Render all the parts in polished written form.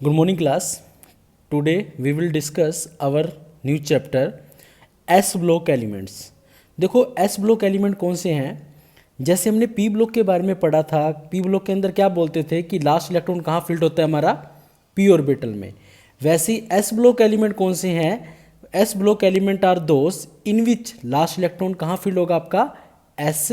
Good morning class. Today we will discuss our new chapter S block elements. देखो S block element कौन से हैं? जैसे हमने P block के बारे में पढ़ा था, P block के अंदर क्या बोलते थे कि लास्ट इलेक्ट्रॉन कहाँ फिल्ड होता है हमारा P ऑर्बिटल में. वैसे ही S block element कौन से हैं? S block element are those in which last electron कहाँ फिल्ड होगा आपका S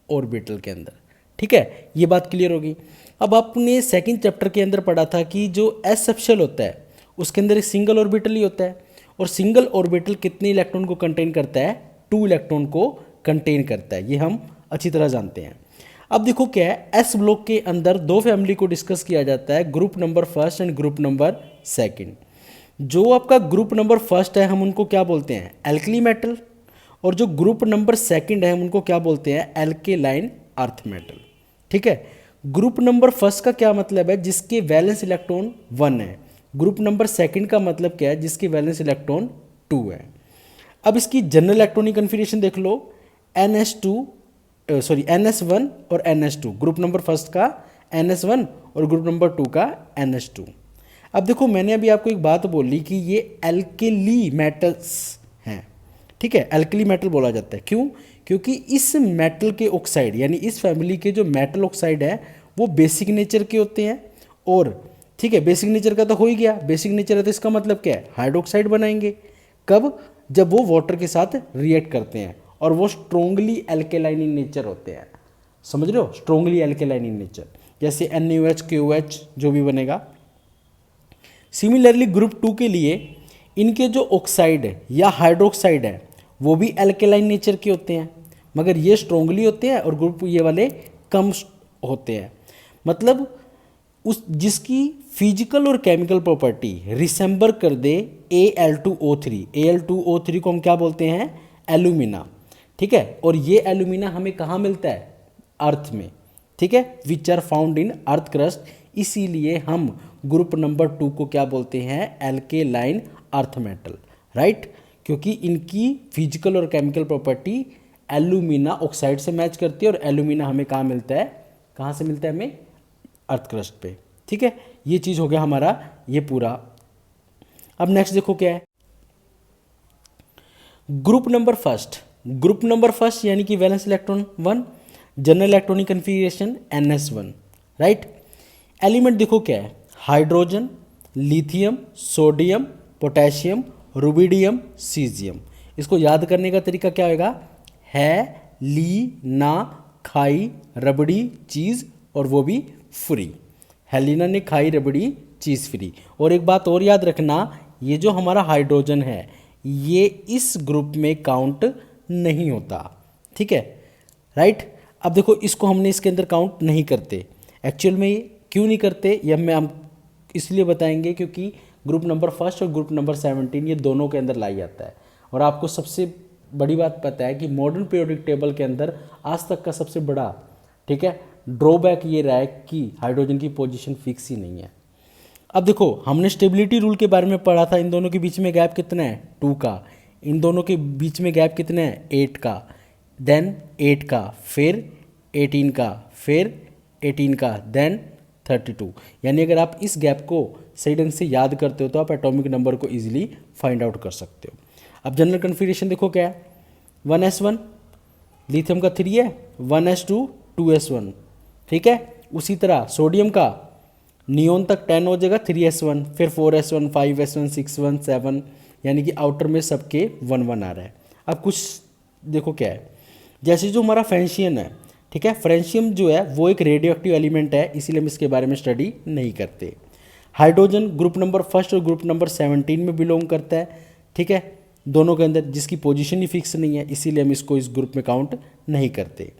ऑर्बिटल के अंदर. ठीक है, ये बात क्लियर होगी. अब आपने सेकंड चैप्टर के अंदर पढ़ा था कि जो एस सबशेल होता है उसके अंदर एक सिंगल ऑर्बिटल ही होता है और सिंगल ऑर्बिटल कितने इलेक्ट्रॉन को कंटेन करता है? 2 इलेक्ट्रॉन को कंटेन करता है. ये हम अच्छी तरह जानते हैं. अब देखो क्या है, एस ब्लॉक के अंदर दो फैमिली को डिस्कस किया जाता है, group number first and group number second. जो आपका ग्रुप नंबर फर्स्ट है हम उनको क्या बोलते हैं? Alkali metal. और जो ग्रुप नंबर सेकंड है हम उनको क्या बोलते हैं? Alkaline earth metal. ठीक है, ग्रुप नंबर फर्स्ट का क्या मतलब है? जिसके वैलेंस इलेक्ट्रॉन 1 है. ग्रुप नंबर सेकंड का मतलब क्या है? जिसके वैलेंस इलेक्ट्रॉन 2 है. अब इसकी जनरल इलेक्ट्रॉनिक कन्फिगरेशन देख लो, NS1 और NS2. ग्रुप नंबर फर्स्ट का NS1 और ग्रुप नंबर 2 का NS2. अब देखो मैंने अभी आपको एक बात बोली कि ये एल्केली मेटल्स हैं. ठीक है, एल्कली मेटल बोला जाता है. क्यों? क्योंकि इस मेटल के ऑक्साइड यानी इस फैमिली के जो मेटल ऑक्साइड है वो बेसिक नेचर के होते हैं. और ठीक है, बेसिक नेचर का तो हो ही गया. बेसिक नेचर है तो इसका मतलब क्या है? हाइड्रोक्साइड बनाएंगे. कब? जब वो वाटर के साथ रिएक्ट करते हैं और वो स्ट्रोंगली एल्केलाइन इन नेचर होते हैं. समझ रहे हो? स्ट्रोंगली एल्केलाइन इन नेचर, जैसे NaOH KOH जो भी बनेगा. सिमिलरली ग्रुप 2 के लिए इनके जो ऑक्साइड है या हाइड्रोक्साइड है वो भी एल्केलाइन नेचर के होते हैं, मगर ये स्ट्रोंगली होते हैं और ग्रुप ये वाले कम होते हैं. मतलब उस जिसकी फिजिकल और केमिकल प्रॉपर्टी रिसेंबर कर दे Al2O3. Al2O3 को हम क्या बोलते हैं? एल्यूमिना. ठीक है, और ये एल्यूमिना हमें कहाँ मिलता है? अर्थ में. ठीक है, which are found in earth crust. इसीलिए हम ग्रुप नंबर 2 को क्या बोलते हैं? Alkaline earth metal. राइट, क्योंकि इनकी फिजिकल और केमिकल प्रॉपर्टी एल्यूमिना ऑक्साइड से मैच करती है और एल्यूमिना हमें कहाँ मिलता है? कहाँ से मिलता है हमें? अर्थ क्रस्ट पे. ठीक है, ये चीज़ हो गया हमारा ये पूरा. अब नेक्स्ट देखो क्या है, group number first. Group number first यानी कि valence electron 1, general electronic configuration NS1. Right, element देखो क्या है? Hydrogen, lithium, sodium, potassium, rubidium, caesium. इसको याद करने का तरीका क्या होगा? है, ली, ना, खाई, रबड़ी, चीज़ और वो भी फ्री. हेलिना ने खाई रबड़ी, चीज़ फ्री. और एक बात और याद रखना, ये जो हमारा हाइड्रोजन है ये इस ग्रुप में काउंट नहीं होता. ठीक है, राइट. अब देखो इसको हमने इसके अंदर काउंट नहीं करते. एक्चुअल में क्यों नहीं करते ये हम इसलिए बताएंगे क्योंकि ग्रुप नंबर फर्स्ट और ग्रुप नंबर 17 ये दोनों के अंदर लाई जाता है. और आपको सबसे बड़ी बात पता है कि मॉडर्न पीरियोडिक टेबल के अंदर आज तक का सबसे बड़ा, ठीक है, ड्रॉबैक ये रहा है कि हाइड्रोजन की पोजीशन फिक्स ही नहीं है. अब देखो हमने स्टेबिलिटी रूल के बारे में पढ़ा था. इन दोनों के बीच में गैप कितना है? 2 का. इन दोनों के बीच में गैप कितना है? 8 का. देन 8 का, फिर 18 का, फिर 18 का, देन 32. यानी अगर आप इस गैप को सही ढंग से याद करते हो तो आप एटॉमिक नंबर को इजीली फाइंड आउट कर सकते हो. अब जनरल कन्फिगरेशन देखो क्या है? 1s1 लिथियम का 3 है, 1s2 2s1. ठीक है, उसी तरह सोडियम का नियोन तक 10 हो जाएगा, 3s1, फिर 4s1, 5s1, 6s1, 7, यानी कि आउटर में सबके 1 आ रहा है. अब कुछ देखो क्या है, जैसे जो हमारा फ्रेंशियम है, ठीक है, फ्रेंशियम जो है वो एक रेडियो एक्टिव एलिमेंट है, इसीलिए हम इसके बारे में स्टडी नहीं करते. हाइड्रोजन ग्रुप नंबर फर्स्ट और ग्रुप नंबर 17 में बिलोंग करता है. ठीक है, दोनों के अंदर जिसकी पोजीशन ही फिक्स नहीं है, इसीलिए हम इसको इस ग्रुप में काउंट नहीं करते.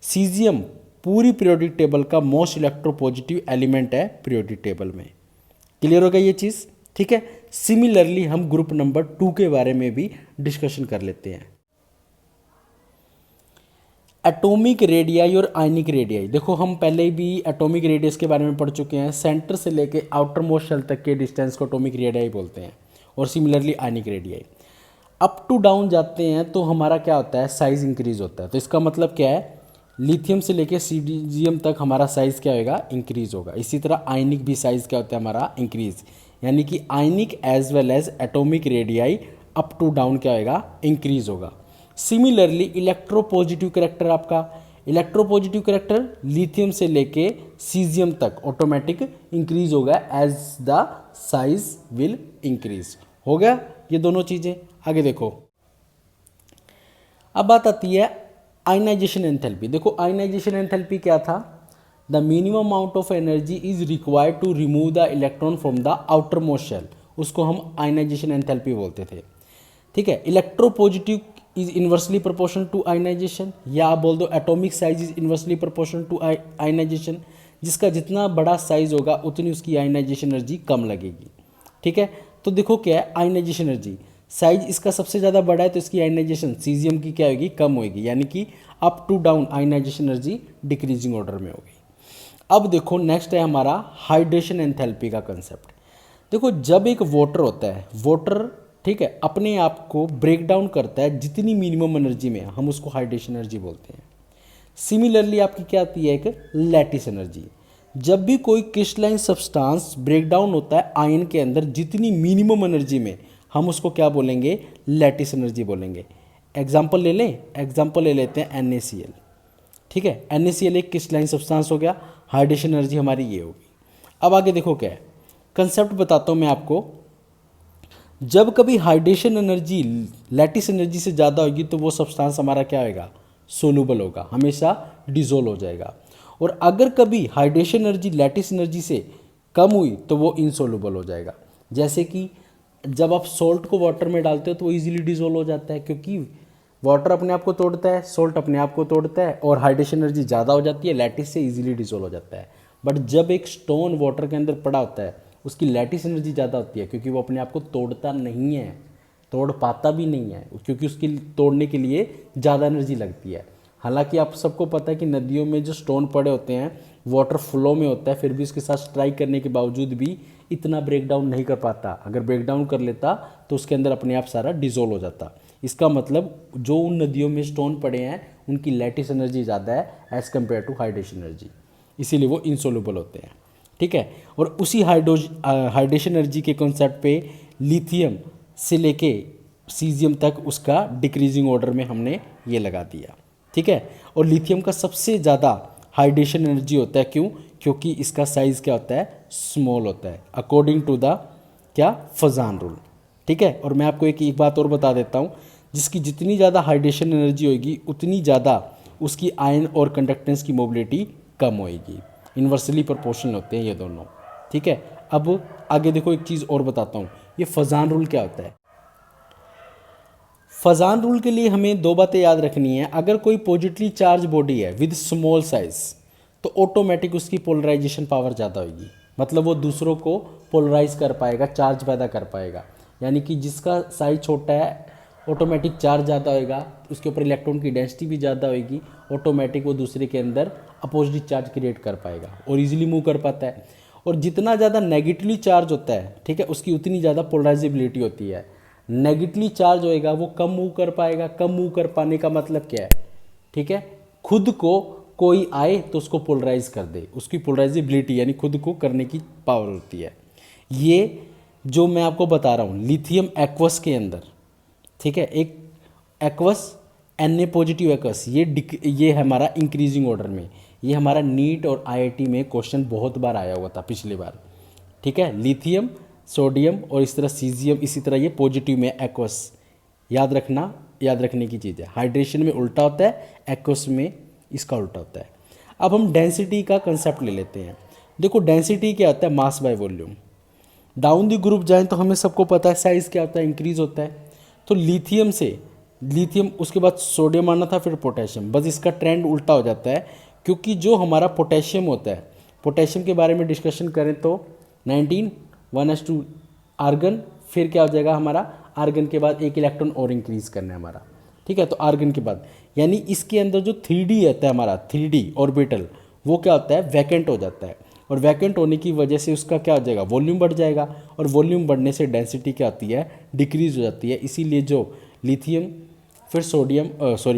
सीजियम पूरी पीरियोडिक टेबल का मोस्ट इलेक्ट्रोपॉजिटिव एलिमेंट है पीरियोडिक टेबल में. क्लियर होगा ये चीज़? ठीक है, सिमिलरली हम ग्रुप नंबर 2 के बारे में भी डिस्कशन कर लेते हैं. एटॉमिक रेडियाई और आयनिक रेडियाई. देखो हम पहले भी एटॉमिक रेडियस के बारे में पढ़ चुके हैं. सेंटर से लेके आउटर मोस्ट शेल तक के डिस्टेंस को एटॉमिक रेडियाई बोलते हैं. और similarly ionic radii. Up to down जाते हैं तो हमारा क्या होता है? साइज इंक्रीज होता है. तो इसका मतलब क्या है? लिथियम से लेके सीजियम तक हमारा साइज़ क्या होगा, इंक्रीज होगा। इसी तरह आयनिक भी साइज़ क्या होता है हमारा, इंक्रीज, यानी कि ionic as well as atomic radii up to down क्या होगा, इंक्रीज होगा। सिमिलरली इलेक्ट्रोपॉजिटिव करेक्टर, आपका इलेक्ट्रोपॉजिटिव करेक्टर लिथियम से लेके सीजियम तक ऑटोमेटिक इंक्रीज होगा as the size will increase. हो गया ये दोनों चीज़ें। आगे देखो, अब बात आती है आयनाइजेशन एंथैल्पी। देखो आयनाइजेशन एंथैल्पी क्या था, the minimum amount of energy is required to remove the electron from the outermost shell, उसको हम आयनाइजेशन एंथैल्पी बोलते थे। ठीक है, electropositive is inversely proportional to ionization, या आप बोल दो atomic size is inversely proportional to ionization, जिसका जितना बड़ा साइज होगा उतनी उसकी आयनाइजेशन एनर्जी कम लगेगी। ठीक है, तो देखो क्या है आयनाइजेशन एनर्जी, साइज इसका सबसे ज़्यादा बड़ा है तो इसकी आयनाइजेशन सीजियम की क्या होगी, कम होगी, यानी कि up to down ionization energy decreasing order में होगी। अब देखो नेक्स्ट है हमारा हाइड्रेशन एंथैल्पी का कंसेप्ट। देखो जब एक वाटर होता है, वाटर ठीक है अपने आप को ब्रेक डाउन करता है जितनी मिनिमम एनर्जी में, हम उसको हाइड्रेशन एनर्जी बोलते हैं। सिमिलरली आपकी क्या आती है, एक लैटिस एनर्जी। जब भी कोई क्रिस्टलाइन सब्सटेंस ब्रेक डाउन होता है आयन के अंदर जितनी मिनिमम एनर्जी में, हम उसको क्या बोलेंगे, लैटिस एनर्जी बोलेंगे। एग्जाम्पल ले लें, एग्जाम्पल ले लेते हैं NaCl। ठीक है, NaCl एक क्रिस्टलाइन सब्सटेंस हो गया, हाइड्रेशन एनर्जी हमारी ये होगी। अब आगे देखो क्या है, कंसेप्ट बताता हूँ मैं आपको। जब कभी हाइड्रेशन एनर्जी लैटिस एनर्जी से ज़्यादा होगी तो वो सब्सटेंस हमारा क्या होगा, सोलूबल होगा, हमेशा डिजोल्व हो जाएगा। और अगर कभी हाइड्रेशन एनर्जी लैटिस एनर्जी से कम हुई तो वो इनसोलूबल हो जाएगा। जैसे कि जब आप सॉल्ट को वाटर में डालते हो तो वो इजीली डिजोल्व हो जाता है, क्योंकि वाटर अपने आप को तोड़ता है, सॉल्ट अपने आप को तोड़ता है, और हाइड्रेशन एनर्जी ज़्यादा हो जाती है, लैटिस से इजीली डिजोल्व हो जाता है। बट जब एक स्टोन वाटर के अंदर पड़ा होता है उसकी लैटिस एनर्जी ज़्यादा होती है, क्योंकि वो अपने आप को तोड़ता नहीं है, तोड़ पाता भी नहीं है, क्योंकि उसकी तोड़ने के लिए ज़्यादा एनर्जी लगती है। हालांकि आप सबको पता है कि नदियों में जो स्टोन पड़े होते हैं वाटर फ्लो में होता है, फिर भी उसके साथ स्ट्राइक करने के बावजूद भी इतना ब्रेक डाउन नहीं कर पाता। अगर ब्रेक डाउन कर लेता तो उसके अंदर अपने आप सारा डिजोल्व हो जाता। इसका मतलब जो उन नदियों में स्टोन पड़े हैं उनकी लैटिस एनर्जी ज़्यादा है as compare to hydration energy, इसीलिए वो इनसोल्यूबल होते हैं। ठीक है, और उसी हाइड्रेशन एनर्जी के कॉन्सेप्ट पे लिथियम से लेके सीजियम तक उसका डिक्रीजिंग ऑर्डर में हमने ये लगा दिया। ठीक है, और लिथियम का सबसे ज़्यादा हाइड्रेशन एनर्जी होता है, क्यों, क्योंकि इसका साइज़ क्या होता है, स्मॉल होता है, अकॉर्डिंग टू द क्या, फजान रूल। ठीक है, और मैं आपको एक बात और बता देता हूँ, जिसकी जितनी ज़्यादा हाइड्रेशन एनर्जी होगी उतनी ज़्यादा उसकी आयन और कंडक्टेंस की मोबिलिटी कम होएगी। इन्वर्सली प्रोपोर्शनल होते हैं ये दोनों। ठीक है, अब आगे देखो एक चीज़ और बताता हूँ, ये फजान रूल क्या होता है। फजान रूल के लिए हमें दो बातें याद रखनी है। अगर कोई पॉजिटिवली चार्ज बॉडी है विद स्मॉल साइज तो ऑटोमेटिक उसकी पोलराइजेशन पावर ज़्यादा होगी, मतलब वो दूसरों को पोलराइज कर पाएगा, चार्ज पैदा कर पाएगा। यानी कि जिसका साइज छोटा है ऑटोमेटिक चार्ज ज़्यादा होएगा, उसके ऊपर इलेक्ट्रॉन की डेंसिटी भी ज़्यादा होगी, ऑटोमेटिक वो दूसरे के अंदर अपोजिट चार्ज क्रिएट कर पाएगा और इजीली मूव कर पाता है। और जितना ज़्यादा नेगेटिवली चार्ज होता है, ठीक है, उसकी उतनी ज़्यादा पोलराइजेबिलिटी होती है। नेगेटिवली चार्ज होएगा वो कम मूव कर पाएगा। कम मूव कर पाने का मतलब क्या है, ठीक है, खुद को कोई आए तो उसको पोलराइज कर दे, उसकी पोलराइजेबिलिटी यानी खुद को करने की पावर होती है। ये जो मैं आपको बता रहा हूँ लिथियम एक्वस के अंदर, ठीक है, एक एक्वस Na पॉजिटिव एक्वस, ये हमारा इंक्रीजिंग ऑर्डर में, ये हमारा नीट और IIT में क्वेश्चन बहुत बार आया हुआ था पिछली बार। ठीक है, लिथियम, सोडियम और इस तरह सीजियम, इसी तरह ये पॉजिटिव में एक्वस, याद रखना, याद रखने की चीज़ है। हाइड्रेशन में उल्टा होता है, एक्वस में इसका उल्टा होता है। अब हम डेंसिटी का कंसेप्ट ले लेते हैं। देखो डेंसिटी क्या होता है, mass by volume. Down the group जाएं तो हमें सबको पता है साइज़ क्या होता है, इंक्रीज होता है। तो लिथियम से लिथियम, उसके बाद सोडियम आना था, फिर पोटेशियम, बस इसका ट्रेंड उल्टा हो जाता है। क्योंकि जो हमारा पोटेशियम होता है, पोटेशियम के बारे में डिस्कशन करें तो 19 1s2 आर्गन, फिर क्या हो जाएगा हमारा, आर्गन के बाद एक इलेक्ट्रॉन और इंक्रीज करना है हमारा। ठीक है, तो आर्गन के बाद यानी इसके अंदर जो 3D आता है हमारा, 3D ऑर्बिटल, वो क्या होता है, वैकेंट हो जाता है। और वैकेंट होने की वजह से उसका क्या हो जाएगा, वॉल्यूम बढ़ जाएगा, और वॉल्यूम बढ़ने से डेंसिटी क्या आती है, डिक्रीज हो जाती है। इसीलिए जो लिथियम, फिर सोडियम,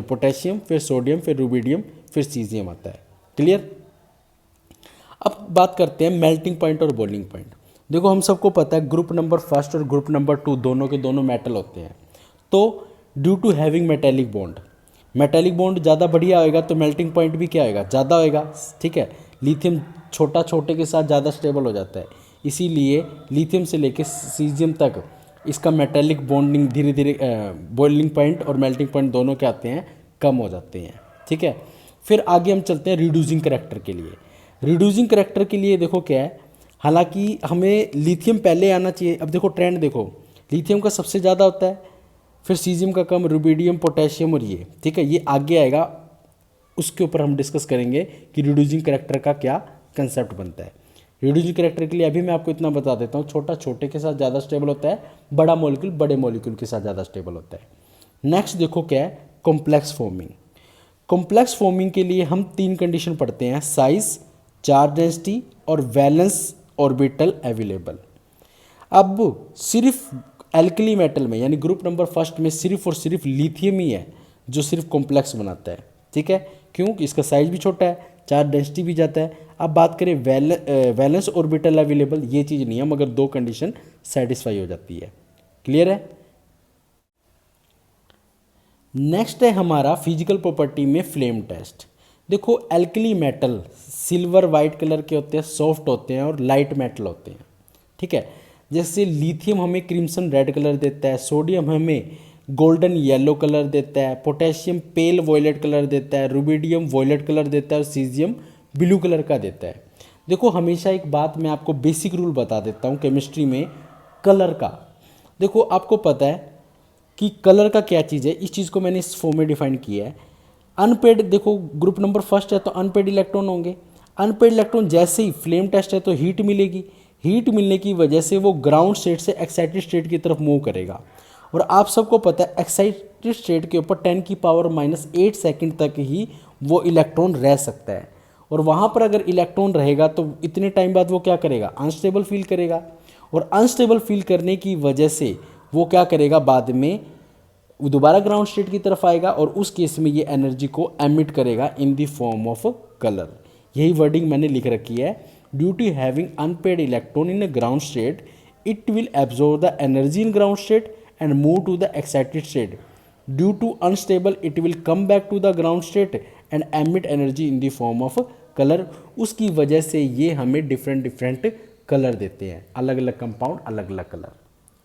पोटेशियम, फिर सोडियम, फिर रुबिडियम, फिर सीजियम आता है। क्लियर। अब बात करते हैं मेल्टिंग पॉइंट और बॉइलिंग पॉइंट। देखो हम सबको पता है ग्रुप नंबर फर्स्ट और ग्रुप नंबर 2 दोनों के दोनों मेटल होते हैं। तो due to having metallic bond ज़्यादा बढ़िया होएगा तो मेल्टिंग पॉइंट भी क्या होएगा, ज़्यादा होएगा। ठीक है, लिथियम छोटा छोटे के साथ ज़्यादा स्टेबल हो जाता है, इसीलिए लिथियम से लेकर सीजियम तक इसका मेटेलिक बॉन्डिंग धीरे धीरे बॉइलिंग पॉइंट और मेल्टिंग पॉइंट दोनों क्या आते हैं, कम हो जाते हैं। ठीक है, फिर आगे हम चलते हैं रिड्यूसिंग करैक्टर के लिए। रिड्यूसिंग करैक्टर के लिए देखो क्या है, हालांकि हमें लिथियम पहले आना चाहिए। अब देखो ट्रेंड देखो, लिथियम का सबसे ज़्यादा होता है, फिर सीजियम का कम, रुबिडियम, पोटेशियम और ये। ठीक है, ये आगे आएगा, उसके ऊपर हम डिस्कस करेंगे कि रिड्यूसिंग करैक्टर का क्या कंसेप्ट बनता है। रिड्यूसिंग करैक्टर के लिए अभी मैं आपको इतना बता देता हूँ, छोटा छोटे के साथ ज़्यादा स्टेबल होता है, बड़ा मॉलिक्यूल बड़े मॉलिक्यूल के साथ ज़्यादा स्टेबल होता है। नेक्स्ट देखो क्या है, कॉम्प्लेक्स फॉर्मिंग। कॉम्प्लेक्स फॉर्मिंग के लिए हम 3 कंडीशन पढ़ते हैं, साइज, चार्ज डेंसिटी और वैलेंस ऑर्बिटल अवेलेबल। अब सिर्फ एल्कली मेटल में यानी ग्रुप नंबर फर्स्ट में सिर्फ और सिर्फ लिथियम ही है जो सिर्फ कॉम्प्लेक्स बनाता है। ठीक है, क्यों? इसका साइज भी छोटा है, चार्ज डेंसिटी भी जाता है। अब बात करें वैलेंस ऑर्बिटल अवेलेबल, ये चीज़ नहीं है मगर 2 कंडीशन सेटिस्फाई हो जाती है। क्लियर है। नेक्स्ट है हमारा फिजिकल प्रॉपर्टी में फ्लेम टेस्ट। देखो alkali metal silver white colour के होते हैं, सॉफ्ट होते हैं और लाइट मेटल होते हैं। ठीक है, जैसे लिथियम हमें क्रिम्सन रेड कलर देता है, सोडियम हमें गोल्डन येलो कलर देता है, पोटेशियम पेल वॉयलेट कलर देता है, रुबिडियम वॉयलेट कलर देता है और सीजियम ब्लू कलर का देता है। देखो हमेशा एक बात मैं आपको बेसिक रूल बता देता हूँ केमिस्ट्री में कलर का। देखो आपको पता है कि कलर का क्या चीज़ है, इस चीज़ को मैंने इस फॉर्म में डिफाइन किया है। अनपेड, देखो ग्रुप नंबर फर्स्ट है तो अनपेड इलेक्ट्रॉन होंगे। अनपेड इलेक्ट्रॉन जैसे ही फ्लेम टेस्ट है तो हीट मिलेगी, हीट मिलने की वजह से वो ग्राउंड स्टेट से एक्साइटेड स्टेट की तरफ मूव करेगा। और आप सबको पता है एक्साइटेड स्टेट के ऊपर 10⁻⁸ सेकंड तक ही वो इलेक्ट्रॉन रह सकता है। और वहाँ पर अगर इलेक्ट्रॉन रहेगा तो इतने टाइम बाद वो क्या करेगा, अनस्टेबल फील करेगा। और अनस्टेबल फील करने की वजह से वो क्या करेगा, बाद में वो दोबारा ग्राउंड स्टेट की तरफ आएगा और उस केस में ये एनर्जी को एमिट करेगा in the form of colour. यही वर्डिंग मैंने लिख रखी है, due to having unpaired electron in a ground state it will absorb the energy in ground state and move to the excited state. Due to unstable, it will come back to the ground state and emit energy in the form of color. उसकी वजह से ये हमें different colour देते हैं, अलग अलग compound अलग अलग कलर।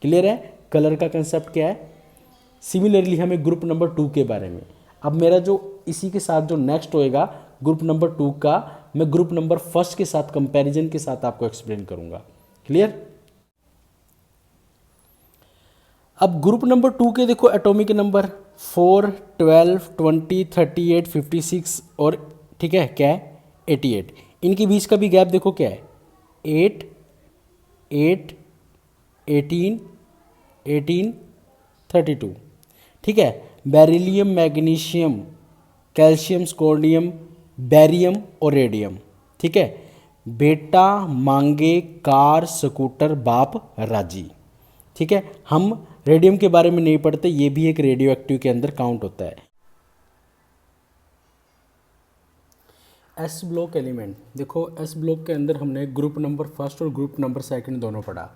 क्लियर है, कलर का कंसेप्ट क्या है। सिमिलरली हमें ग्रुप नंबर 2 के बारे में, अब मेरा जो इसी के साथ जो नेक्स्ट होएगा ग्रुप नंबर 2 का, मैं ग्रुप नंबर फर्स्ट के साथ कंपैरिजन के साथ आपको एक्सप्लेन करूंगा। क्लियर। अब ग्रुप नंबर 2 के देखो एटॉमिक नंबर 4, 12, 20, 38, 56 और ठीक है क्या है 88। इनके बीच का भी गैप देखो क्या है 8, 8, 18, 18, 32। ठीक है, बेरिलियम, मैग्नीशियम, कैल्शियम, स्कोर्डियम, बैरियम और रेडियम। ठीक है, बेटा मांगे कार स्कूटर बाप राजी। ठीक है, हम रेडियम के बारे में नहीं पढ़ते, ये भी एक रेडियो एक्टिव के अंदर काउंट होता है। एस ब्लॉक एलिमेंट, देखो एस ब्लॉक के अंदर हमने ग्रुप नंबर फर्स्ट और ग्रुप नंबर सेकंड दोनों पढ़ा।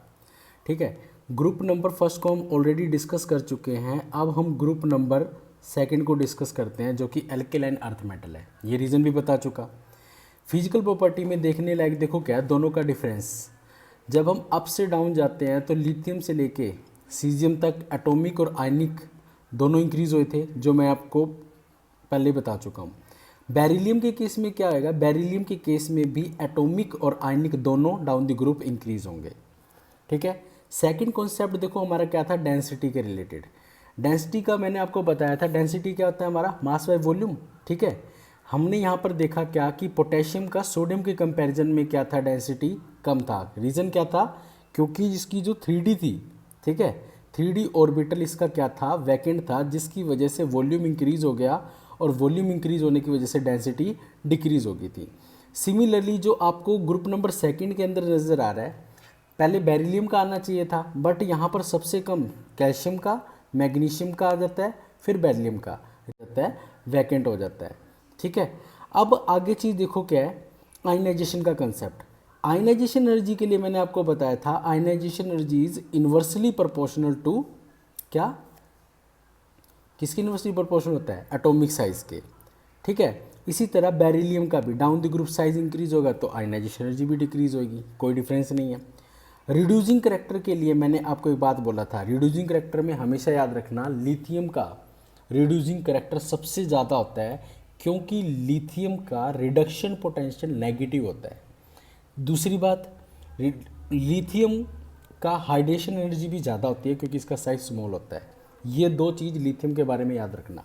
ठीक है, ग्रुप नंबर फर्स्ट को हम ऑलरेडी डिस्कस कर चुके हैं, अब हम ग्रुप नंबर सेकंड को डिस्कस करते हैं जो कि एल्केलाइन अर्थ मेटल है। ये रीज़न भी बता चुका। फिजिकल प्रॉपर्टी में देखने लायक देखो क्या दोनों का डिफरेंस। जब हम अप से डाउन जाते हैं तो लिथियम से लेके सीजियम तक एटॉमिक और आयनिक दोनों इंक्रीज हुए थे, जो मैं आपको पहले बता चुका हूँ। बेरिलियम के केस में क्या आएगा, बेरिलियम के केस में भी एटॉमिक और आयनिक दोनों डाउन द ग्रुप इंक्रीज होंगे। ठीक है, सेकंड कॉन्सेप्ट देखो हमारा क्या था, डेंसिटी के रिलेटेड। डेंसिटी का मैंने आपको बताया था, डेंसिटी क्या होता है हमारा, मास बाय वॉल्यूम। ठीक है, हमने यहाँ पर देखा क्या कि पोटेशियम का सोडियम के कंपैरिजन में क्या था, डेंसिटी कम था। रीज़न क्या था, क्योंकि इसकी जो 3D थी, ठीक है 3D ऑर्बिटल इसका क्या था, वैकेंट था, जिसकी वजह से वॉल्यूम इंक्रीज हो गया और वॉल्यूम इंक्रीज होने की वजह से डेंसिटी डिक्रीज हो गई थी। सिमिलरली जो आपको ग्रुप नंबर सेकंड के अंदर नज़र आ रहा है, पहले बेरिलियम का आना चाहिए था, बट यहाँ पर सबसे कम कैल्शियम का, मैग्नीशियम का आ जाता है, फिर बेरिलियम का आ जाता है, वैकेंट हो जाता है। ठीक है, अब आगे चीज़ देखो क्या है, आयनाइजेशन का कंसेप्ट। आयनाइजेशन एनर्जी के लिए मैंने आपको बताया था, ionization energy is inversely proportional to क्या, किसकी इन्वर्सली प्रोपोर्शनल होता है, एटॉमिक साइज के। ठीक है, इसी तरह बेरिलियम का भी down the group size increase होगा तो आयनाइजेशन एनर्जी भी डिक्रीज होगी, कोई डिफरेंस नहीं है। रिड्यूसिंग करेक्टर के लिए मैंने आपको एक बात बोला था, रिड्यूसिंग करेक्टर में हमेशा याद रखना लिथियम का रिड्यूसिंग करेक्टर सबसे ज़्यादा होता है, क्योंकि लिथियम का रिडक्शन पोटेंशियल नेगेटिव होता है। दूसरी बात, लिथियम का हाइड्रेशन एनर्जी भी ज़्यादा होती है क्योंकि इसका साइज स्मॉल होता है। ये दो चीज़ लिथियम के बारे में याद रखना।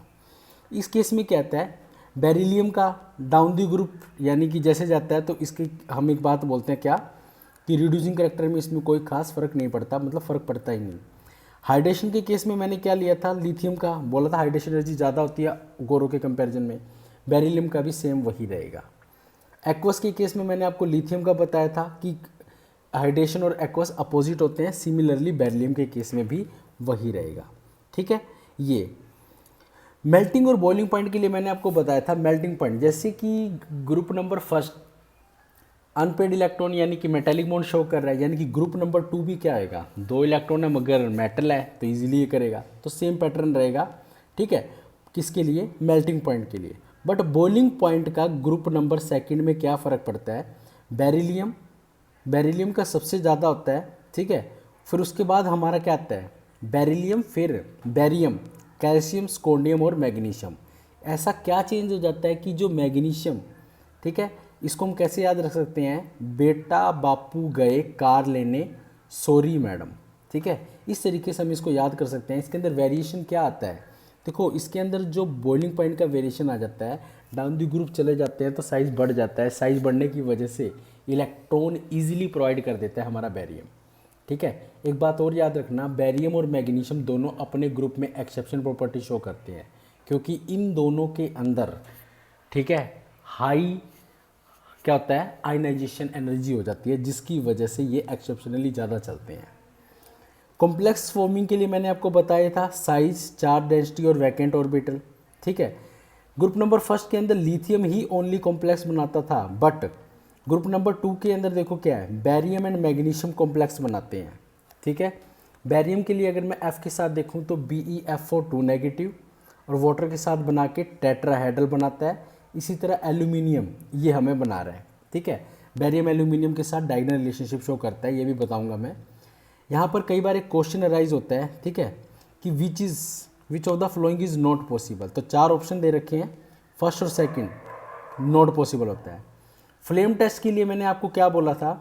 इस केस में क्या आता है, बेरिलियम का डाउन दी ग्रुप यानी कि जैसे जाता है तो इसकी हम एक बात बोलते हैं क्या, कि रिड्यूसिंग करेक्टर में इसमें कोई खास फर्क नहीं पड़ता, मतलब फ़र्क पड़ता ही नहीं। हाइड्रेशन के केस में मैंने क्या लिया था, लिथियम का बोला था हाइड्रेशन एनर्जी ज़्यादा होती है गोरो के कंपैरिजन में, बेरिलियम का भी सेम वही रहेगा। एक्वस के केस में मैंने आपको लिथियम का बताया था कि हाइड्रेशन और एक्वस अपोजिट होते हैं, सिमिलरली बेरिलियम के केस में भी वही रहेगा। ठीक है, ये मेल्टिंग और बॉइलिंग पॉइंट के लिए मैंने आपको बताया था, मेल्टिंग पॉइंट जैसे कि group number first unpaired electron यानी कि मेटेलिक बॉन्ड शो कर रहा है, यानी कि ग्रुप नंबर 2 भी क्या आएगा, 2 इलेक्ट्रॉन है मगर मेटल है तो इजीली ये करेगा, तो सेम पैटर्न रहेगा। ठीक है, किसके लिए, मेल्टिंग पॉइंट के लिए। बट बॉइलिंग पॉइंट का ग्रुप नंबर सेकंड में क्या फ़र्क पड़ता है, बेरिलियम का सबसे ज़्यादा होता है। ठीक है, फिर उसके बाद हमारा क्या आता है, बेरिलियम, फिर बेरियम, कैल्शियम, स्कोंडियम और मैग्नीशियम। ऐसा क्या चेंज हो जाता है कि जो मैग्नीशियम, ठीक है, इसको हम कैसे याद रख सकते हैं, बेटा बापू गए कार लेने सॉरी मैडम। ठीक है, इस तरीके से हम इसको याद कर सकते हैं। इसके अंदर वेरिएशन क्या आता है, देखो इसके अंदर जो बॉइलिंग पॉइंट का वेरिएशन आ जाता है, डाउन दी ग्रुप चले जाते हैं तो साइज़ बढ़ जाता है, साइज़ बढ़ने की वजह से इलेक्ट्रॉन ईजिली प्रोवाइड कर देता है हमारा बेरियम। ठीक है, एक बात और याद रखना, बेरियम और मैग्नीशियम दोनों अपने ग्रुप में एक्सेप्शन प्रॉपर्टी शो करते हैं, क्योंकि इन दोनों के अंदर, ठीक है, हाई क्या होता है, आयनाइजेशन एनर्जी हो जाती है, जिसकी वजह से ये एक्सेप्शनली ज़्यादा चलते हैं। कॉम्प्लेक्स फॉर्मिंग के लिए मैंने आपको बताया था साइज, चार्ज डेंसिटी और वैकेंट ऑर्बिटल। ठीक है, ग्रुप नंबर फर्स्ट के अंदर लिथियम ही ओनली कॉम्प्लेक्स बनाता था, बट ग्रुप नंबर 2 के अंदर देखो क्या है, बेरियम एंड मैग्नीशियम कॉम्प्लेक्स बनाते हैं। ठीक है, बेरियम के लिए अगर मैं F के साथ देखूं तो BeF42 नेगेटिव और वाटर के साथ बना के टेट्राहेड्रल बनाता है। इसी तरह एल्यूमिनियम ये हमें बना रहा है। ठीक है, बेरियम एल्यूमिनियम के साथ डायगोनल रिलेशनशिप शो करता है, ये भी बताऊंगा मैं। यहाँ पर कई बार एक क्वेश्चन अराइज होता है, ठीक है, कि which of the following is not possible, तो 4 ऑप्शन दे रखे हैं, फर्स्ट और सेकंड नॉट पॉसिबल होता है। फ्लेम टेस्ट के लिए मैंने आपको क्या बोला था,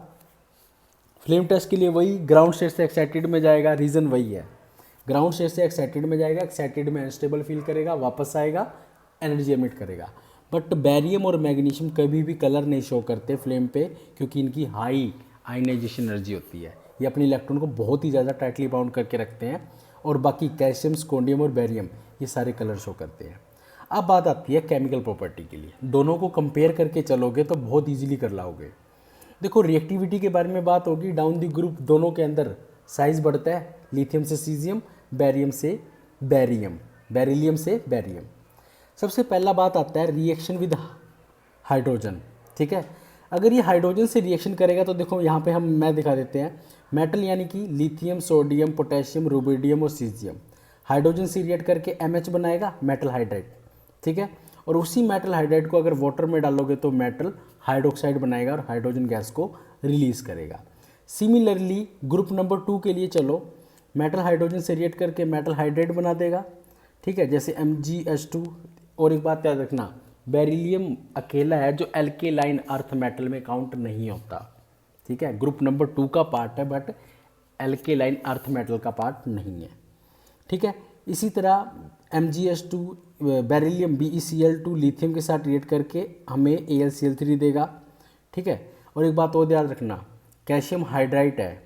फ्लेम टेस्ट के लिए वही ग्राउंड स्टेट से एक्साइटेड में जाएगा, रीज़न वही है, ग्राउंड स्टेट से एक्साइटेड में जाएगा, एक्साइटेड में अनस्टेबल फील करेगा, वापस आएगा, एनर्जी एमिट करेगा। बट बेरियम और मैग्नीशियम कभी भी कलर नहीं शो करते फ्लेम पे, क्योंकि इनकी हाई आयनाइजेशन एनर्जी होती है, ये अपने इलेक्ट्रॉन को बहुत ही ज़्यादा टाइटली बाउंड करके रखते हैं, और बाकी कैल्शियम, स्कोंडियम और बेरियम ये सारे कलर शो करते हैं। अब बात आती है केमिकल प्रॉपर्टी के लिए, दोनों को कंपेयर करके चलोगे तो बहुत ईजिली कर लाओगे। देखो रिएक्टिविटी के बारे में बात होगी, डाउन दी ग्रुप दोनों के अंदर साइज बढ़ता है, लिथियम से सीजियम, बेरियम से बेरियम, बेरिलियम से बेरियम। सबसे पहला बात आता है रिएक्शन विद हाइड्रोजन। ठीक है, अगर ये हाइड्रोजन से रिएक्शन करेगा तो देखो यहाँ पे हम मैं दिखा देते हैं, मेटल यानी कि लिथियम, सोडियम, पोटेशियम, रुबिडियम और सीजियम हाइड्रोजन से रिएक्ट करके MH बनाएगा, मेटल हाइड्राइड। ठीक है, और उसी मेटल हाइड्राइड को अगर वाटर में डालोगे तो मेटल हाइड्रोक्साइड बनाएगा और हाइड्रोजन गैस को रिलीज करेगा। सिमिलरली ग्रुप नंबर 2 के लिए चलो, मेटल हाइड्रोजन से रिएक्ट करके मेटल हाइड्राइड बना देगा। ठीक है, जैसे MgH2। और एक बात याद रखना, बेरिलियम अकेला है जो एल्केलाइन अर्थ मेटल में काउंट नहीं होता। ठीक है, ग्रुप नंबर 2 का पार्ट है बट एल्केलाइन अर्थ मेटल का पार्ट नहीं है। ठीक है, इसी तरह MgH2 बेरिलियम BeCl2 लिथियम के साथ रिएक्ट करके हमें AlCl3 देगा। ठीक है, और एक बात और याद रखना, कैल्शियम हाइड्राइड है,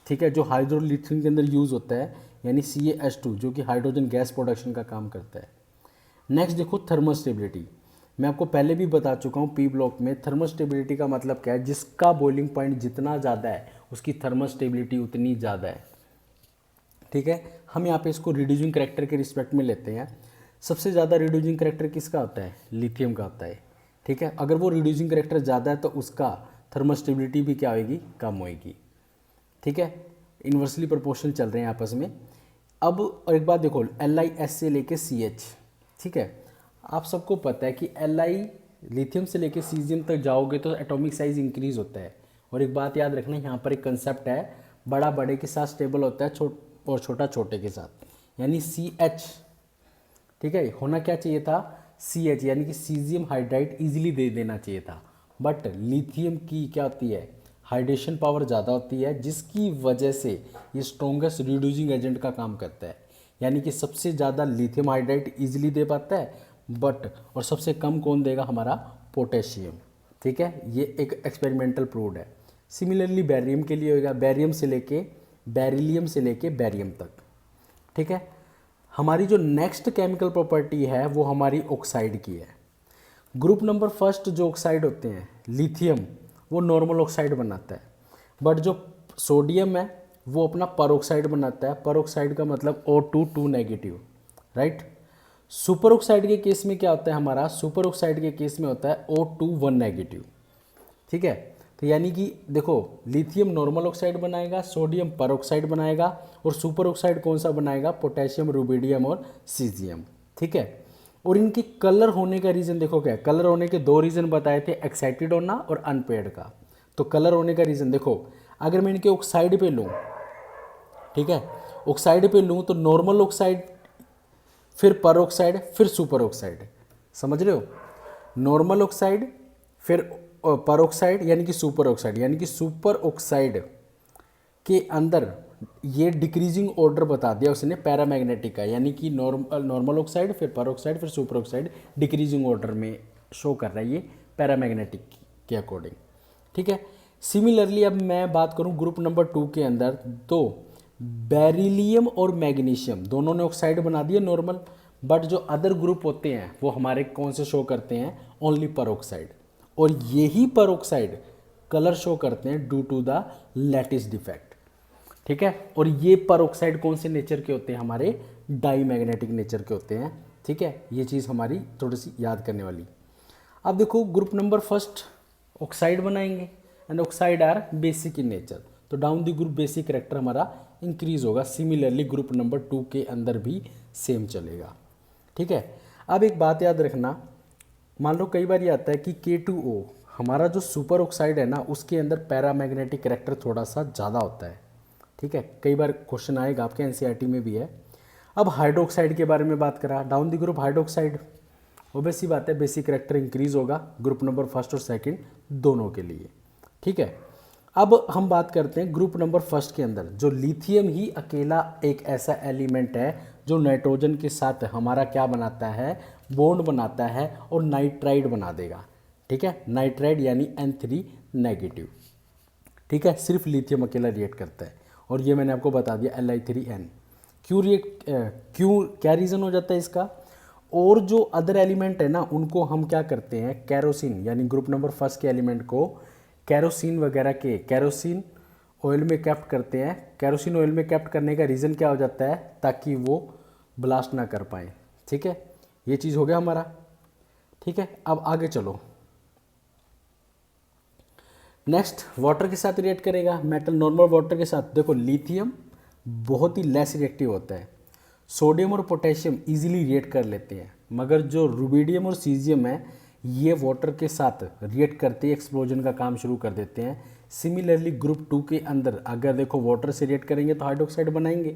ठीक है, जो हाइड्रोलिथियम के अंदर यूज़ होता है, यानी CaH2 जो कि हाइड्रोजन गैस प्रोडक्शन का काम करता है। नेक्स्ट देखो थर्मल स्टेबिलिटी, मैं आपको पहले भी बता चुका हूँ पी ब्लॉक में, थर्मल स्टेबिलिटी का मतलब क्या है, जिसका बॉइलिंग पॉइंट जितना ज़्यादा है उसकी थर्मल स्टेबिलिटी उतनी ज़्यादा है। ठीक है, हम यहाँ पे इसको रिड्यूसिंग करेक्टर के रिस्पेक्ट में लेते हैं। सबसे ज़्यादा रिड्यूसिंग करेक्टर किसका होता है, लिथियम का होता है। ठीक है। अगर वो रिड्यूसिंग करेक्टर ज़्यादा है तो उसका थर्मल स्टेबिलिटी भी क्या होगी, कम होगी, ठीक है। इन्वर्सली प्रोपोर्शनल चल रहे हैं आपस में। अब और एक बात देखो, LiS से लेके CH, ठीक है। आप सबको पता है कि Li लिथियम से लेके सीजियम तक जाओगे तो एटॉमिक साइज इंक्रीज होता है। और एक बात याद रखना, यहाँ पर एक कंसेप्ट है, बड़ा बड़े के साथ स्टेबल होता है और छोटा छोटे के साथ, यानी CH, ठीक है। होना क्या चाहिए था, CH, यानी कि सीजियम हाइड्राइड इजीली दे देना चाहिए था। बट लिथियम की क्या होती है, हाइड्रेशन पावर ज़्यादा होती है, जिसकी वजह से ये स्ट्रॉन्गेस्ट रिड्यूसिंग एजेंट का काम करता है। यानी कि सबसे ज़्यादा लिथियम हाइड्राइड इजीली दे पाता है, बट और सबसे कम कौन देगा, हमारा पोटेशियम, ठीक है। ये एक एक्सपेरिमेंटल प्रूव्ड है। सिमिलरली बैरियम के लिए होगा, बैरियम से लेके बेरिलियम से लेके बैरियम तक, ठीक है। हमारी जो नेक्स्ट केमिकल प्रॉपर्टी है वो हमारी ऑक्साइड की है। ग्रुप नंबर फर्स्ट जो ऑक्साइड होते हैं लिथियम, वो नॉर्मल ऑक्साइड बनाता है, बट जो सोडियम है वो अपना परऑक्साइड बनाता है। परऑक्साइड का मतलब O2 2 negative, right. Super oxide के केस में क्या होता है, हमारा सुपर ऑक्साइड के केस में होता है O2 1 नेगेटिव, ठीक है। तो यानी कि देखो, लिथियम नॉर्मल ऑक्साइड बनाएगा, सोडियम परऑक्साइड बनाएगा, और सुपर ऑक्साइड कौन सा बनाएगा, पोटेशियम, रुबिडियम और सीजियम, ठीक है। और इनके कलर होने का रीज़न देखो क्या है, कलर होने के दो रीज़न बताए थे, एक्साइटेड होना और अनपेयर्ड का। तो कलर होने का रीज़न देखो, अगर मैं इनके ऑक्साइड पे लूँ, ठीक है, ऑक्साइड पे लूँ तो नॉर्मल ऑक्साइड, फिर परऑक्साइड, फिर सुपर ऑक्साइड, समझ रहे हो। नॉर्मल ऑक्साइड, फिर परऑक्साइड, यानी कि सुपर ऑक्साइड, यानी कि सुपर ऑक्साइड के अंदर ये डिक्रीजिंग ऑर्डर बता दिया उसने पैरामैग्नेटिक का, यानी कि नॉर्मल ऑक्साइड, फिर परऑक्साइड, फिर सुपर ऑक्साइड, डिक्रीजिंग ऑर्डर में शो कर रहा है ये पैरामैग्नेटिक के अकॉर्डिंग, ठीक है। सिमिलरली अब मैं बात करूं ग्रुप नंबर 2 के अंदर, तो बेरिलियम और मैग्नीशियम दोनों ने ऑक्साइड बना दिए नॉर्मल, बट जो अदर ग्रुप होते हैं वो हमारे कौन से शो करते हैं, ओनली परऑक्साइड। और यही परऑक्साइड कलर शो करते हैं due to the lattice defect, ठीक है। और ये परऑक्साइड कौन से नेचर के होते हैं, हमारे डाई मैग्नेटिक नेचर के होते हैं, ठीक है। ये चीज़ हमारी थोड़ी सी याद करने वाली। अब देखो ग्रुप नंबर फर्स्ट ऑक्साइड बनाएंगे, and oxide are basic in nature, तो down the group basic character हमारा इंक्रीज होगा। सिमिलरली ग्रुप नंबर 2 के अंदर भी सेम चलेगा, ठीक है। अब एक बात याद रखना, मान लो कई बार ये आता है कि K2O, हमारा जो सुपर ऑक्साइड है ना, उसके अंदर पैरामैग्नेटिक करेक्टर थोड़ा सा ज़्यादा होता है, ठीक है। कई बार क्वेश्चन आएगा आपके NCERT में भी है। अब हाइड्रोक्साइड के बारे में बात करा, down the group hydroxide, obvious सी बात है बेसिक करेक्टर इंक्रीज होगा ग्रुप नंबर फर्स्ट और सेकंड दोनों के लिए, ठीक है। अब हम बात करते हैं ग्रुप नंबर फर्स्ट के अंदर, जो लिथियम ही अकेला एक ऐसा एलिमेंट है जो नाइट्रोजन के साथ हमारा क्या बनाता है, बॉन्ड बनाता है और नाइट्राइड बना देगा, ठीक है। नाइट्राइड यानी N3 नेगेटिव, ठीक है। सिर्फ लिथियम अकेला रिएक्ट करता है, और ये मैंने आपको बता दिया Li3N। क्यों क्या रीज़न हो जाता है इसका, और जो अदर एलिमेंट है ना उनको हम क्या करते हैं, कैरोसिन, यानी ग्रुप नंबर फर्स्ट के एलिमेंट को कैरोसिन वगैरह के कैरोसिन ऑयल में कैप्ट करते हैं। कैरोसिन ऑयल में कैप्ट करने का रीज़न क्या हो जाता है, ताकि वो ब्लास्ट ना कर पाए, ठीक है। ये चीज़ हो गया हमारा, ठीक है। अब आगे चलो, नेक्स्ट वाटर के साथ रिएक्ट करेगा, मेटल नॉर्मल वाटर के साथ। देखो लिथियम बहुत ही लेस रिएक्टिव होता है, सोडियम और पोटेशियम इजीली रिएक्ट कर लेते हैं, मगर जो रुबिडियम और सीजियम है ये वाटर के साथ रिएक्ट करते ही एक्सप्लोजन का काम शुरू कर देते हैं। सिमिलरली ग्रुप 2 के अंदर अगर देखो वाटर से रिएक्ट करेंगे तो हाइड्रोक्साइड बनाएंगे,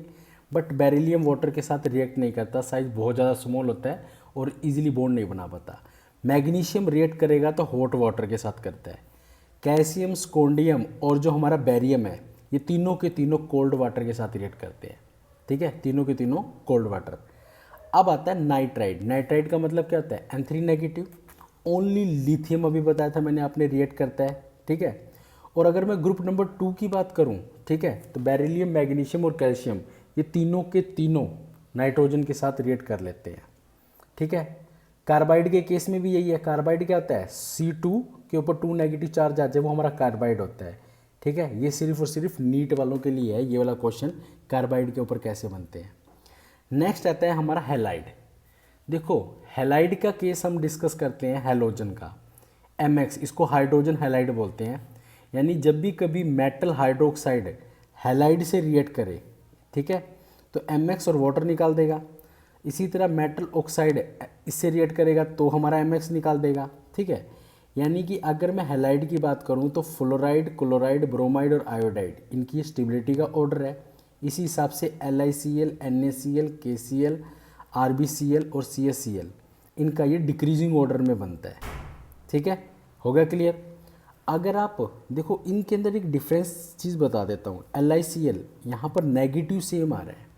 बट बेरिलियम वाटर के साथ रिएक्ट नहीं करता, साइज बहुत ज़्यादा स्मॉल होता है और इजीली बॉन्ड नहीं बना पाता। मैग्नीशियम रिएक्ट करेगा तो हॉट वाटर के साथ करता है। कैल्शियम, स्कोंडियम और जो हमारा बेरियम है, ये तीनों के तीनों कोल्ड वाटर के साथ रिएक्ट करते हैं, ठीक है। तीनों के तीनों कोल्ड वाटर। अब आता है नाइट्राइड। नाइट्राइड का मतलब क्या होता है, N3 नेगेटिव। ओनली लिथियम अभी बताया था मैंने आपने रिएक्ट करता है, ठीक है। और अगर मैं ग्रुप नंबर 2 की बात करूं, ठीक है, तो बेरिलियम, मैग्नीशियम और कैल्शियम ये तीनों के तीनों नाइट्रोजन के साथ रिएक्ट कर लेते हैं, ठीक है। कार्बाइड के केस में भी यही है। कार्बाइड क्या होता है, C2 के ऊपर 2 नेगेटिव चार्ज आ जाए वो हमारा कार्बाइड होता है, ठीक है। ये सिर्फ और सिर्फ नीट वालों के लिए है ये वाला क्वेश्चन, कार्बाइड के ऊपर कैसे बनते हैं। नेक्स्ट आता है हमारा हैलाइड। देखो हैलाइड का केस हम डिस्कस करते हैं हैलोजन का। MX, इसको हाइड्रोजन हैलाइड बोलते हैं। यानी जब भी कभी मेटल हाइड्रोक्साइड हैलाइड से रिएक्ट करे, ठीक है, तो MX और वाटर निकाल देगा। इसी तरह मेटल ऑक्साइड इससे रिएक्ट करेगा तो हमारा MX निकाल देगा, ठीक है। यानी कि अगर मैं हैलाइड की बात करूं तो फ्लोराइड, क्लोराइड, ब्रोमाइड और आयोडाइड, इनकी स्टेबिलिटी का ऑर्डर है। इसी हिसाब से LiCl, NaCl, KCl, RbCl और CaCl, इनका ये डिक्रीजिंग ऑर्डर में बनता है, ठीक है। हो गया क्लियर। अगर आप देखो इनके अंदर एक डिफरेंस चीज़ बता देता हूँ। LiCl यहाँ पर नेगेटिव सेम आ रहा है,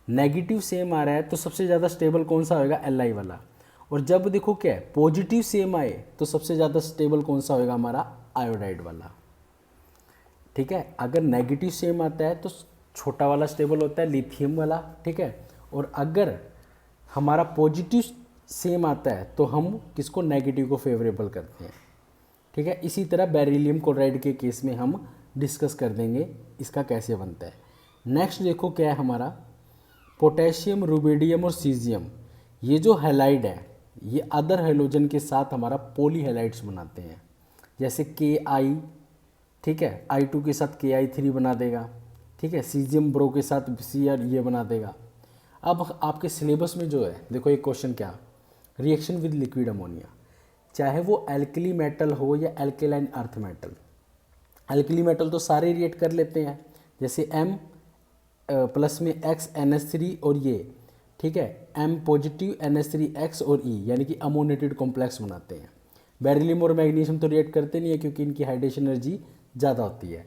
नेगेटिव सेम आ रहा है तो सबसे ज़्यादा स्टेबल कौन सा होगा? Li वाला। और जब देखो क्या है, पॉजिटिव सेम आए तो सबसे ज़्यादा स्टेबल कौन सा होगा? हमारा आयोडाइड वाला, ठीक है। अगर नेगेटिव सेम आता है तो छोटा वाला स्टेबल होता है, लिथियम वाला, ठीक है। और अगर हमारा पॉजिटिव सेम आता है तो हम किसको? नेगेटिव को फेवरेबल करते हैं, ठीक है। इसी तरह बेरिलियम क्लोराइड के केस में हम डिस्कस कर देंगे इसका कैसे बनता है। नेक्स्ट देखो क्या है हमारा, पोटेशियम, रुबिडियम और सीजियम, ये जो हैलाइड है ये अदर हैलोजन के साथ हमारा पॉली हैलाइड्स बनाते हैं। जैसे Ki, ठीक है, I2 के साथ Ki3 बना देगा, ठीक है। सीजियम ब्रो के साथ Cr ये बना देगा। अब आपके सिलेबस में जो है देखो एक क्वेश्चन क्या, रिएक्शन विद लिक्विड अमोनिया, चाहे वो एल्कली मेटल हो या alkaline earth metal. Alkali metal तो सारे रिएक्ट कर लेते हैं, जैसे M प्लस में X NH3 और ये, ठीक है, M पॉजिटिव NH3X और E, यानी कि अमोनेटेड कॉम्प्लेक्स बनाते हैं। बेरिलियम और मैग्नीशियम तो रिएक्ट करते नहीं है क्योंकि इनकी हाइड्रेशन एनर्जी ज़्यादा होती है।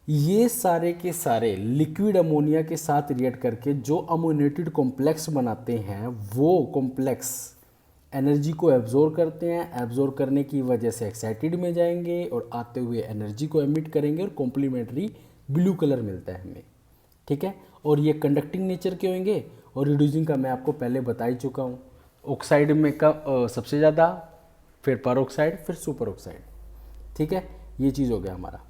ये सारे के सारे लिक्विड अमोनिया के साथ रिएक्ट करके जो अमोनेटेड कॉम्प्लेक्स बनाते हैं वो कॉम्प्लेक्स एनर्जी को एब्जॉर्ब करते हैं। एब्जॉर्ब करने की वजह से एक्साइटेड में जाएंगे और आते हुए एनर्जी को एमिट करेंगे और कॉम्प्लीमेंट्री ब्लू कलर मिलता है हमें, ठीक है। और ये कंडक्टिंग नेचर के होंगे और रिड्यूसिंग का मैं आपको पहले बता ही चुका हूँ। ऑक्साइड में का सबसे ज़्यादा, फिर पर ऑक्साइड, फिर सुपर ऑक्साइड, ठीक है। ये चीज़ हो गया हमारा।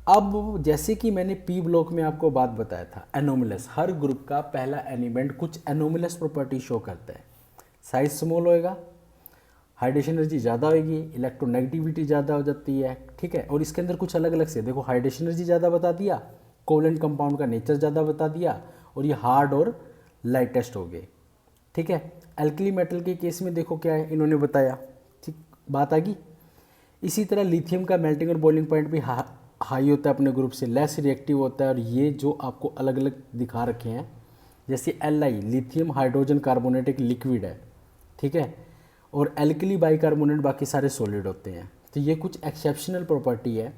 अब जैसे कि मैंने पी ब्लॉक में आपको बात बताया था, एनोमलस, हर ग्रुप का पहला एलिमेंट कुछ एनोमलस प्रॉपर्टी शो करता है। साइज स्मॉल होएगा, हाइड्रेशन एनर्जी ज़्यादा होगी, इलेक्ट्रोनेगेटिविटी ज़्यादा हो जाती है, ठीक है। और इसके अंदर कुछ अलग अलग से देखो, हाइड्रेशन एनर्जी ज़्यादा बता दिया, कोवलेंट कंपाउंड का नेचर ज़्यादा बता दिया, और ये हार्ड और लाइटेस्ट हो गए, ठीक है। एल्कली मेटल के केस में देखो क्या है इन्होंने बताया, ठीक बात आ गई। इसी तरह लिथियम का मेल्टिंग और बॉइलिंग पॉइंट भी हाई होता है अपने ग्रुप से, लेस रिएक्टिव होता है। और ये जो आपको अलग अलग दिखा रखे हैं, जैसे Li लिथियम हाइड्रोजन कार्बोनेट एक लिक्विड है, ठीक है, और एल्कली बाइकार्बोनेट बाकी सारे सॉलिड होते हैं। तो ये कुछ एक्सेप्शनल प्रॉपर्टी है।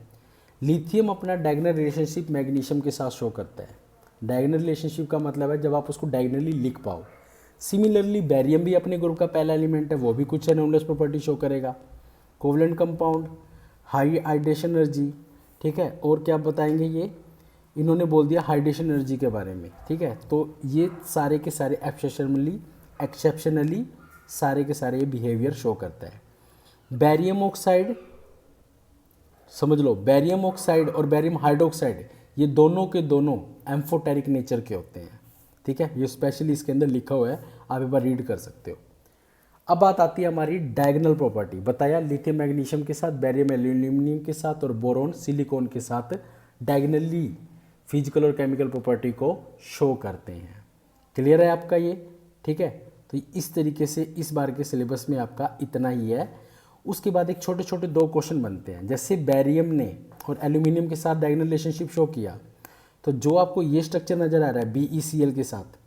लिथियम अपना डायगोनल रिलेशनशिप मैग्नीशियम के साथ शो करता है। डायगोनल रिलेशनशिप का मतलब है जब आप उसको डायगोनली लिख पाओ। सिमिलरली बेरियम भी अपने ग्रुप का पहला एलिमेंट है, वो भी कुछ एनोमलस प्रॉपर्टी शो करेगा। Covalent compound, high hydration energy, ठीक है। और क्या बताएंगे ये, इन्होंने बोल दिया हाइड्रेशन एनर्जी के बारे में, ठीक है। तो ये सारे के सारे एक्सेप्शनली सारे के सारे बिहेवियर शो करता है। बैरियम ऑक्साइड समझ लो, बैरियम ऑक्साइड और बैरियम हाइड्रोक्साइड ये दोनों के दोनों एम्फोटेरिक नेचर के होते हैं, ठीक है। ये स्पेशली इसके अंदर लिखा हुआ है, आप एक बार रीड कर सकते हो। अब बात आती है हमारी डायगोनल प्रॉपर्टी। बताया लिथियम मैग्नीशियम के साथ, बैरियम एल्यूमिनियम के साथ और बोरोन सिलिकॉन के साथ डायगोनली फिजिकल और केमिकल प्रॉपर्टी को शो करते हैं। क्लियर है आपका ये, ठीक है। तो इस तरीके से इस बार के सिलेबस में आपका इतना ही है। उसके बाद एक छोटे छोटे दो क्वेश्चन बनते हैं। जैसे बैरियम ने और एल्यूमिनियम के साथ डायगोनल रिलेशनशिप शो किया, तो जो आपको ये स्ट्रक्चर नज़र आ रहा है BeCl के साथ,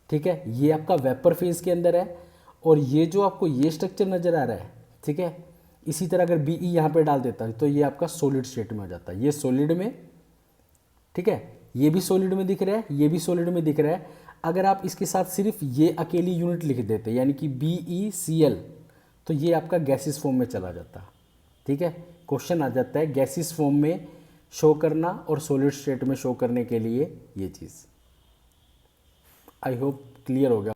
ठीक है, ये आपका वेपर फेज के अंदर है। और ये जो आपको ये स्ट्रक्चर नज़र आ रहा है, ठीक है, इसी तरह अगर Be यहाँ पे डाल देता है तो ये आपका सॉलिड स्टेट में हो जाता है। ये सॉलिड में, ठीक है, ये भी सॉलिड में दिख रहा है, ये भी सॉलिड में दिख रहा है। अगर आप इसके साथ सिर्फ ये अकेली यूनिट लिख देते यानी कि BeCl, तो ये आपका गैसियस फॉर्म में चला जाता, ठीक है। क्वेश्चन आ जाता है गैसियस फॉर्म में शो करना और सॉलिड स्टेट में शो करने के लिए ये चीज़। आई होप क्लियर हो गया।